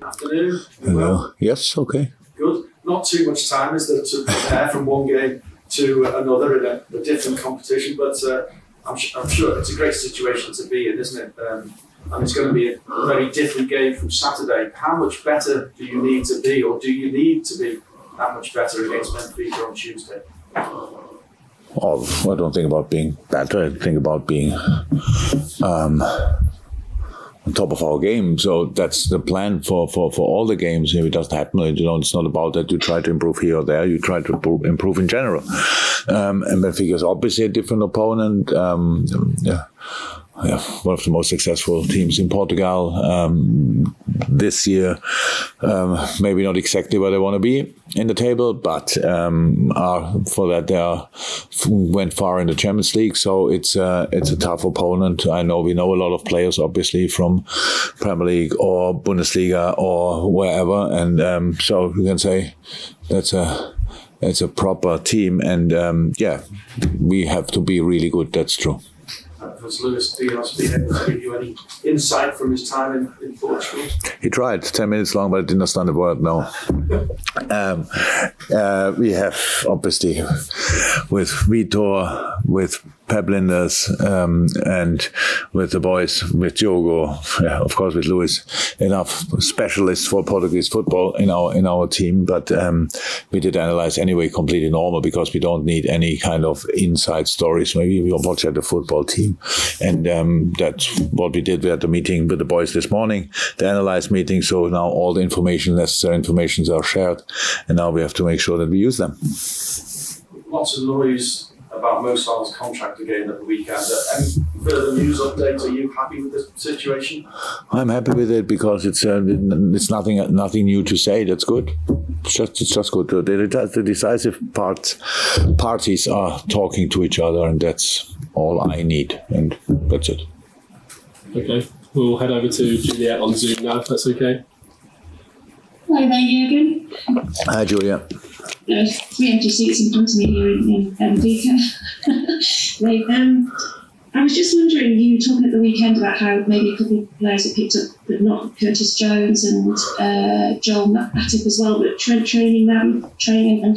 Afternoon. Hello. Yes, okay. Good. Not too much time, is there, to prepare from one game to another in a different competition, but I'm sure it's a great situation to be in, isn't it? And it's going to be a very different game from Saturday. How much better do you need to be, or do you need to be that much better against Benfica on Tuesday? Oh, I don't think about being better. I think about being on top of our game. So that's the plan for all the games. If it doesn't happen, it's not about that you try to improve here or there. You try to improve in general. And Benfica is obviously a different opponent. One of the most successful teams in Portugal this year. Maybe not exactly where they want to be in the table, but for that they went far in the Champions League. So it's a tough opponent. We know a lot of players, obviously, from Premier League or Bundesliga or wherever, and so you can say it's a proper team, and we have to be really good. That's true. Has Luis Diaz been able to give you any insight from his time in Portugal? He tried, 10 minutes long, but I didn't understand a word, no. We have, obviously, with Vitor, with Pep Linders, and with the boys, with Diogo, of course with Luis, enough specialists for Portuguese football in our team, but we did analyze anyway completely normal, because we don't need any kind of inside stories. Maybe we watch at the football team, and that's what we did. We had a meeting with the boys this morning, the analyze meeting, so now all the necessary informations are shared, and now we have to make sure that we use them. Lots of noise about Mo Salah's contract again at the weekend. Any further news updates? Are you happy with this situation? I'm happy with it, because it's nothing new to say. That's good. It's just good. The decisive parties are talking to each other, and that's all I need, and that's it. Okay, we'll head over to Juliet on Zoom now, if that's okay. Hi there, Jurgen. Hi, Julia. There's 3 empty seats in front of me here in Benfica. I was just wondering, you were talking at the weekend about how maybe a couple of players are picked up, but not Curtis Jones and Joel Matip as well, but training and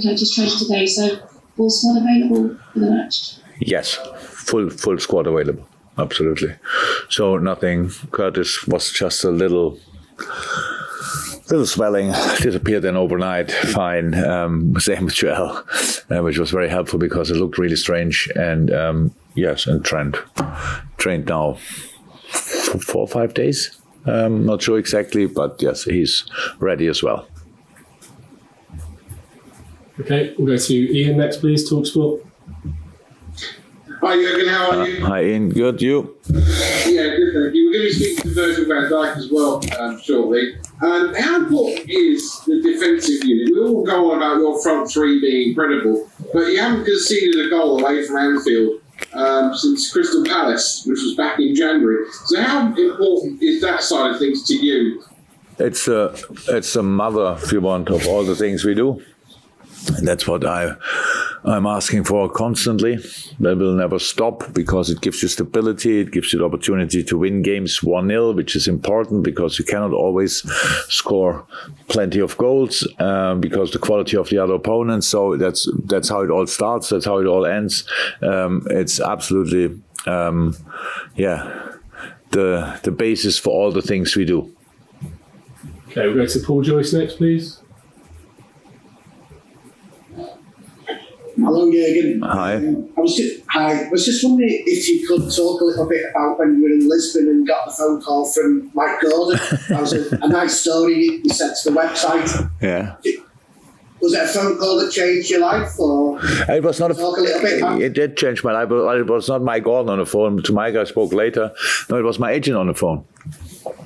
Curtis trained today, so full squad available for the match? Yes, full squad available, absolutely. So nothing. Curtis was just a little swelling, disappeared then overnight, fine. Same with Joel, which was very helpful because it looked really strange. And yes, and Trent trained now for 4 or 5 days. Not sure exactly, but yes, he's ready as well. Okay, we'll go to Ian next, please. TalkSport. Hi Jurgen, how are you? Hi Ian, good, you? Yeah, good, thank you. We're going to be speaking to Virgil van Dijk as well shortly. How important is the defensive unit? We all go on about your front three being incredible, but you haven't conceded a goal away from Anfield since Crystal Palace, which was back in January. So how important is that side of things to you? It's a mother, if you want, of all the things we do. And that's what I'm asking for constantly. That will never stop, because it gives you stability. It gives you the opportunity to win games 1-0, which is important, because you cannot always score plenty of goals because the quality of the other opponents. So that's how it all starts. That's how it all ends. It's absolutely the basis for all the things we do. Okay, we'll go to Paul Joyce next, please. Hello, Jurgen. Hi. I was just wondering if you could talk a little bit about when you were in Lisbon and got the phone call from Mike Gordon. That was a nice story you sent to the website. Yeah. Was it a phone call that changed your life, or it was not talk a little bit about? It did change my life, but it was not Mike Gordon on the phone. To Mike, I spoke later. No, it was my agent on the phone.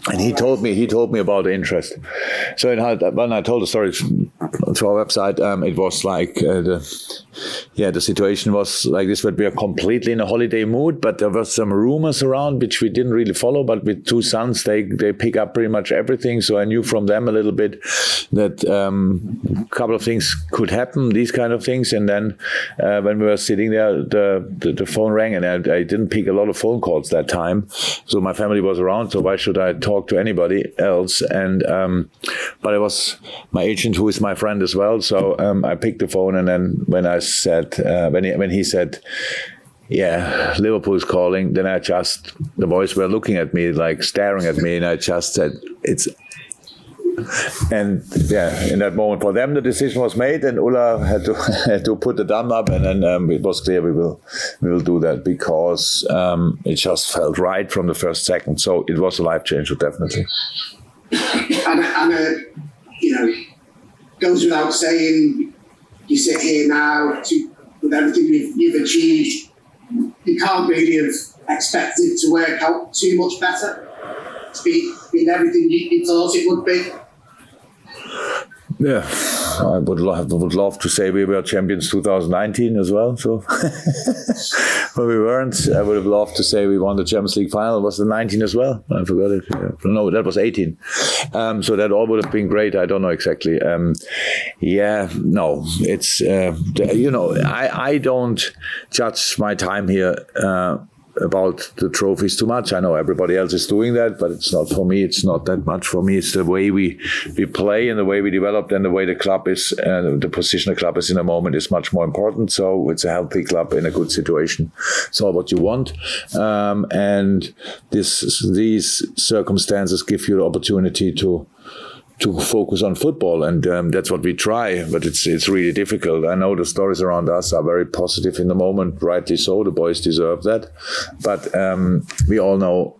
And he told me about the interest. So when I told the story to our website, it was like the situation was like this, that we are completely in a holiday mood, but there were some rumors around which we didn't really follow, but with two sons, they pick up pretty much everything, so I knew from them a little bit that a couple of things could happen, these kind of things, and then when we were sitting there, the phone rang, and I didn't pick a lot of phone calls that time, so my family was around, so why should I talk to anybody else? And but it was my agent who is my friend as well, so I picked the phone, and then when I said when he said, yeah, Liverpool's calling, then the boys were looking at me, like staring at me, and I just said, and yeah, in that moment for them the decision was made, and Ulla had to put the thumb up, and then it was clear we will do that, because it just felt right from the first second. So it was a life changer, definitely. And you know, goes without saying, you sit here now with everything you've achieved, you can't really have expected to work out too much better. It's been everything you thought it would be. Yeah, I would love to say we were champions 2019 as well. So, but we weren't. I would have loved to say we won the Champions League final. It was the 19 as well. I forgot it. No, that was 18. So that all would have been great. I don't know exactly. No, it's you know, I don't judge my time here about the trophies too much. I know everybody else is doing that, but it's not for me. It's not that much for me. It's the way we play and the way we developed and the way the club is, the position the club is in a moment is much more important. So it's a healthy club in a good situation. It's all what you want. And these circumstances give you the opportunity to focus on football, and that's what we try, but it's really difficult. I know the stories around us are very positive in the moment, rightly so, the boys deserve that, but we all know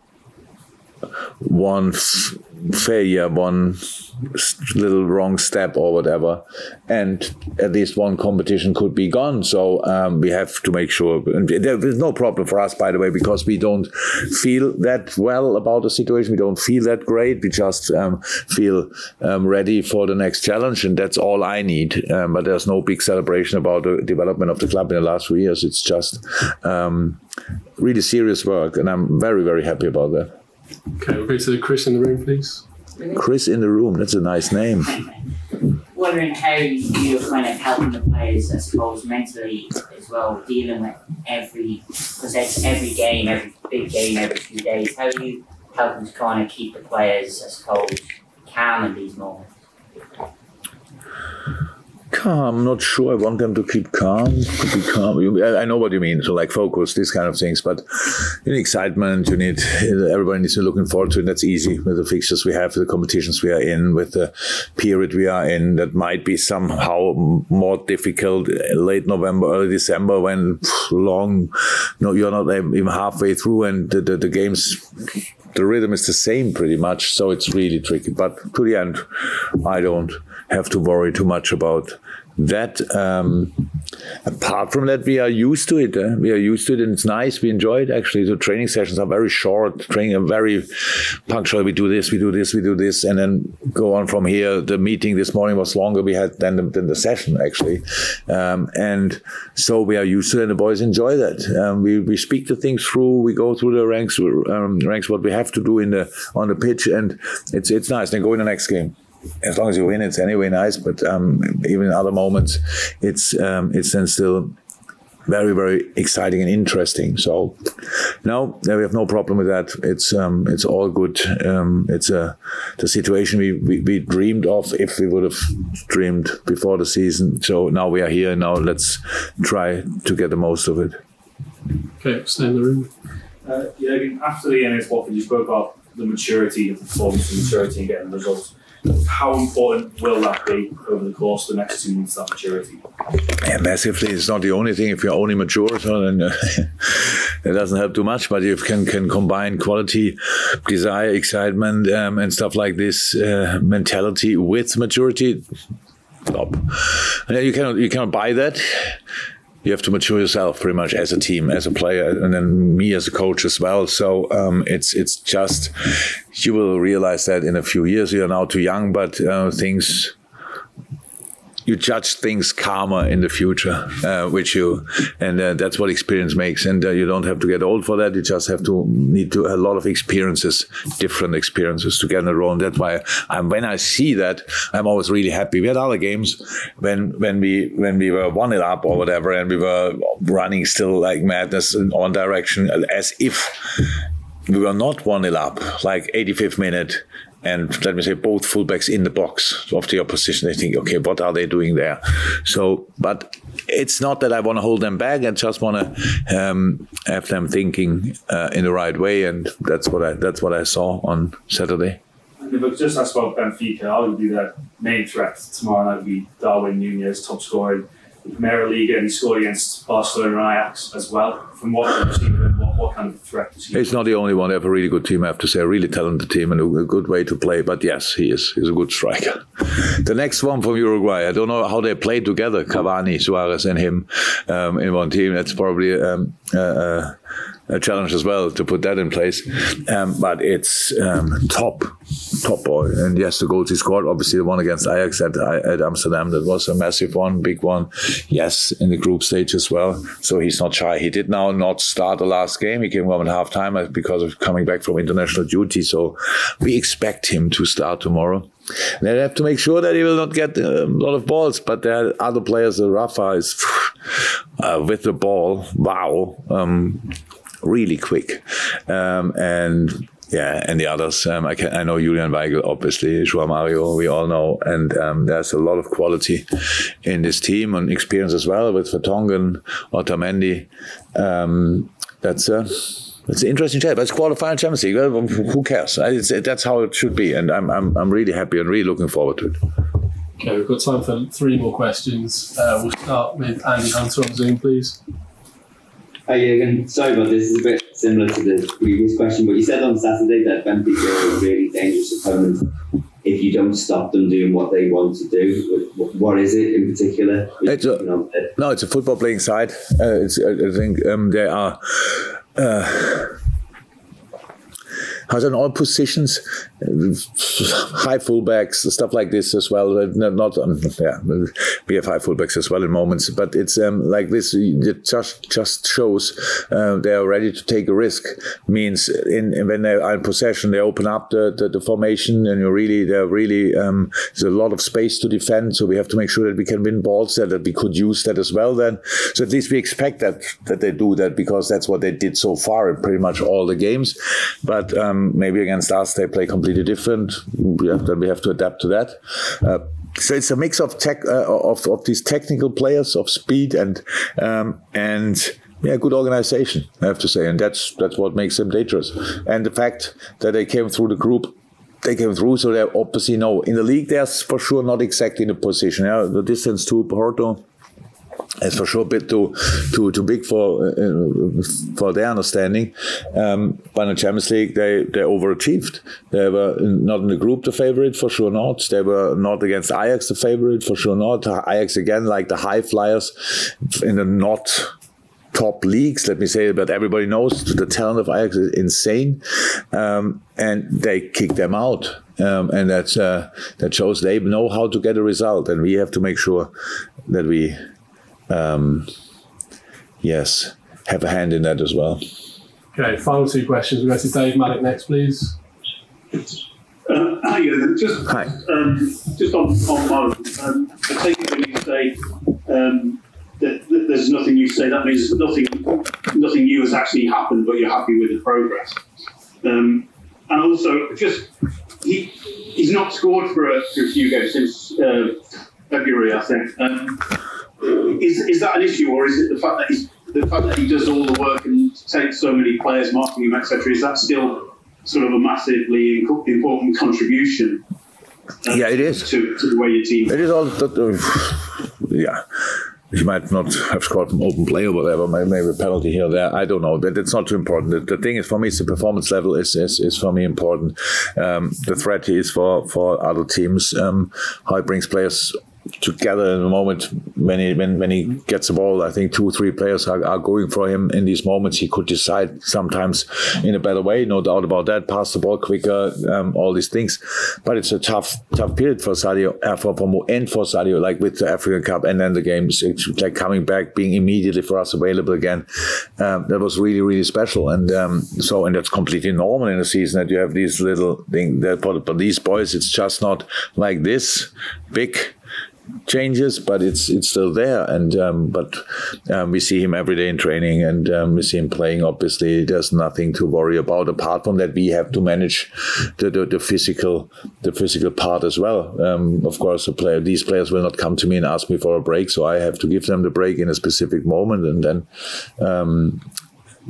one failure, one little wrong step or whatever, and at least one competition could be gone. So we have to make sure, and there is no problem for us, by the way, because we don't feel that well about the situation. We don't feel that great. We just feel ready for the next challenge, and that's all I need. But there's no big celebration about the development of the club in the last 3 years. It's just really serious work, and I'm very, very happy about that. Okay, we'll go to Chris in the room, please. Chris in the room, that's a nice name. Wondering how you're kind of helping the players, I suppose, mentally as well, dealing with because it's every game, every big game, every few days. How are you helping to kind of keep the players, I suppose, calm in these moments? Calm, I'm not sure I want them to keep calm. To be calm. I know what you mean, so like focus, these kind of things, but you need excitement, everybody needs to be looking forward to it. That's easy with the fixtures we have, with the competitions we are in, with the period we are in. That might be somehow more difficult late November, early December, when you're not even halfway through, and the games, the rhythm is the same pretty much, so it's really tricky. But to the end, I don't have to worry too much about that. Apart from that, we are used to it. We are used to it, and it's nice. We enjoy it, actually. The training sessions are very short. Training are very punctual. We do this, we do this, we do this, and then go on from here. The meeting this morning was longer we had than the session, actually. And so we are used to it, and the boys enjoy that. We speak the things through. We go through the ranks what we have to do on the pitch, and it's nice. Then go in the next game. As long as you win, it's anyway nice. But even in other moments, it's then still very, very exciting and interesting. So no, we have no problem with that. It's all good. It's the situation we dreamed of if we would have dreamed before the season. So now we are here. Now let's try to get the most of it. Okay, stay in the room. Jurgen, after the end of Watford, you spoke about the maturity of the performance, the maturity and getting the results. How important will that be over the course of the next 2 months, that maturity? Yeah, massively. It's not the only thing. If you're only mature, so then it doesn't help too much. But you can combine quality, desire, excitement, and stuff like this, mentality with maturity. Stop. And you cannot buy that. You have to mature yourself pretty much as a team, as a player, and then me as a coach as well. So it's just, you will realize that in a few years. You are now too young, but things you judge things calmer in the future, that's what experience makes. And you don't have to get old for that. You just have to need a lot of experiences, different experiences to get in a row. And that's why when I see that, I'm always really happy. We had other games when we were 1-0 up or whatever, and we were running still like madness in one direction, as if we were not 1-0 up, like 85th minute. And let me say, both fullbacks in the box of the opposition. They think, okay, what are they doing there? So, but it's not that I want to hold them back. I just want to have them thinking in the right way, and that's what I saw on Saturday. And if I could just ask about Benfica, arguably their main threat tomorrow night will be Darwin Núñez, top scorer in the Premier League, and he scored against Barcelona and Ajax as well. From what you've seen, what kind of threat is he? He's not the only one. They have a really good team, I have to say, a really talented team and a good way to play. But yes, he is. He's a good striker. The next one from Uruguay, I don't know how they play together, Cavani, Suarez and him in one team. That's probably a challenge as well to put that in place. But it's top boy. And yes, the goals he scored, obviously the one against Ajax at Amsterdam, that was a massive one, big one. Yes, in the group stage as well. So he's not shy. He did now not start the last game. He came on at half-time because of coming back from international duty. So we expect him to start tomorrow. They have to make sure that he will not get a lot of balls, but there are other players. Rafa is with the ball, wow, really quick, and the others. I know Julian Weigl, obviously, João Mario, we all know, and there's a lot of quality in this team and experience as well with Vertonghen, Otamendi. That's an interesting chat. But it's quarterfinal Champions League. Well, who cares? That's how it should be, and I'm really happy and really looking forward to it. Okay, we've got time for 3 more questions. We'll start with Andy Hunter on Zoom, please. Hi Jurgen, sorry about this. It's a bit similar to the previous question, but you said on Saturday that Benfica are a really dangerous opponent if you don't stop them doing what they want to do. What is it in particular? It's a football playing side. I think they are. In all positions, high fullbacks, stuff like this as well. We have high fullbacks as well in moments, but it's like this. It just shows they are ready to take a risk. Means when they are in possession, they open up the formation, and there's a lot of space to defend. So we have to make sure that we can win balls, that we could use that as well. Then, so at least we expect that they do that, because that's what they did so far in pretty much all the games. But maybe against us they play completely different. Then we have to adapt to that. So it's a mix of of these technical players, of speed and good organization, I have to say, and that's what makes them dangerous. And the fact that they came through the group. They came through, so they obviously know. In the league, they're for sure not exactly in the position. The distance to Porto is for sure a bit too big for their understanding. But in the Champions League, they overachieved. They were not in the group the favorite, for sure not. They were not against Ajax the favorite, for sure not. Ajax again, like the high flyers in the not top leagues, let me say, but everybody knows the talent of Ajax is insane, and they kick them out, and that shows they know how to get a result, and we have to make sure that we have a hand in that as well. Okay, final 2 questions. We'll go to Dave Maddock next, please. Hi, just on Mo, I take it when you say that there's nothing new to say, that means nothing new has actually happened, but you're happy with the progress. And also, he's not scored for a few games since February, I think. Is that an issue, or is it the fact that he does all the work and takes so many players, marking him, etc.? Is that still sort of a massively important contribution? It is to the way your team. It is all. He might not have scored from open play or whatever, maybe a penalty here or there. I don't know, but it's not too important. The thing is, for me, it's the performance level is for me important. The threat is for other teams, how it brings players together in the moment when he gets the ball. I think 2 or 3 players are going for him in these moments. He could decide sometimes in a better way, no doubt about that. Pass the ball quicker, all these things. But it's a tough period for Sadio, for Sadio, like with the African Cup and then the games. It's like coming back, being immediately for us available again. That was really, really special. And and that's completely normal in a season that you have these little things. But these boys, it's just not like this big changes, but it's still there. And we see him every day in training, and we see him playing. Obviously, there's nothing to worry about apart from that. We have to manage the physical part as well. Of course, these players will not come to me and ask me for a break, so I have to give them the break in a specific moment, and then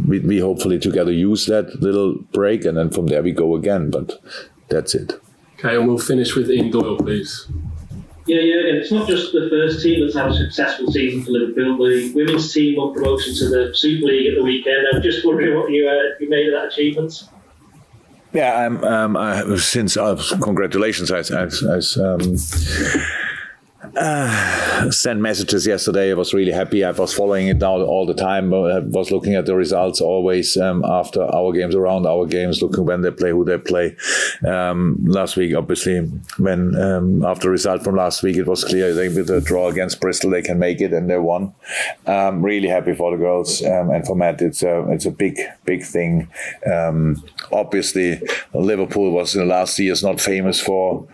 we hopefully together use that little break, and then from there we go again. But that's it. Okay, and we'll finish with Ian Doyle, please. Yeah, Jurgen, it's not just the first team that's had a successful season for Liverpool. The women's team won promotion to the Super League at the weekend. I'm just wondering what you made of that achievement. Yeah, congratulations. I sent messages yesterday. I was really happy. I was following it now all the time. I was looking at the results always after our games, around our games, looking when they play, who they play. Last week, obviously, when after the result from last week, it was clear they with the draw against Bristol they can make it, and they won. Really happy for the girls and for Matt. It's a big thing. Obviously, Liverpool was in the last years not famous for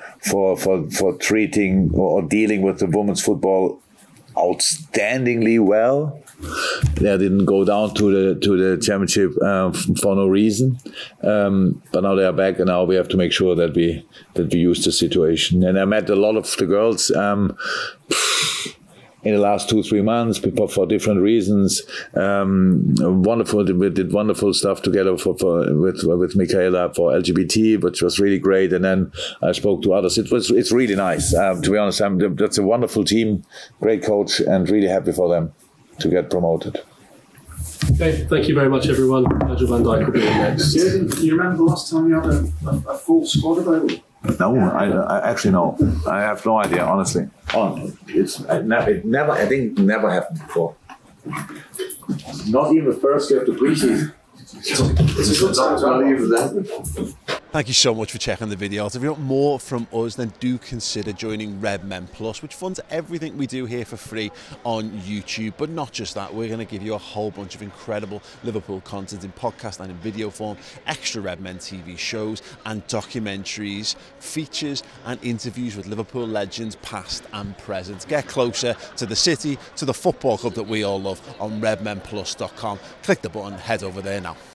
treating or dealing with the women's football outstandingly well. They didn't go down to the championship for no reason, but now they are back, and now we have to make sure that we use the situation. And I met a lot of the girls in the last 2-3 months, for different reasons. We did wonderful stuff together with Michaela for LGBT, which was really great. And then I spoke to others. It's really nice. To be honest, that's a wonderful team, great coach, and really happy for them to get promoted. Okay, thank you very much, everyone. Nigel van Dijk will be next. Jurgen, do you remember the last time you had a full squad available? No, I actually no. I have no idea, honestly. It never happened before. Not even the first day of the preseason. It's a good time to believe that. Thank you so much for checking the videos. If you want more from us, then do consider joining Redmen Plus, which funds everything we do here for free on YouTube. But not just that, we're going to give you a whole bunch of incredible Liverpool content in podcast and in video form, extra Redmen TV shows and documentaries, features and interviews with Liverpool legends past and present. Get closer to the city, to the football club that we all love on redmenplus.com. Click the button, head over there now.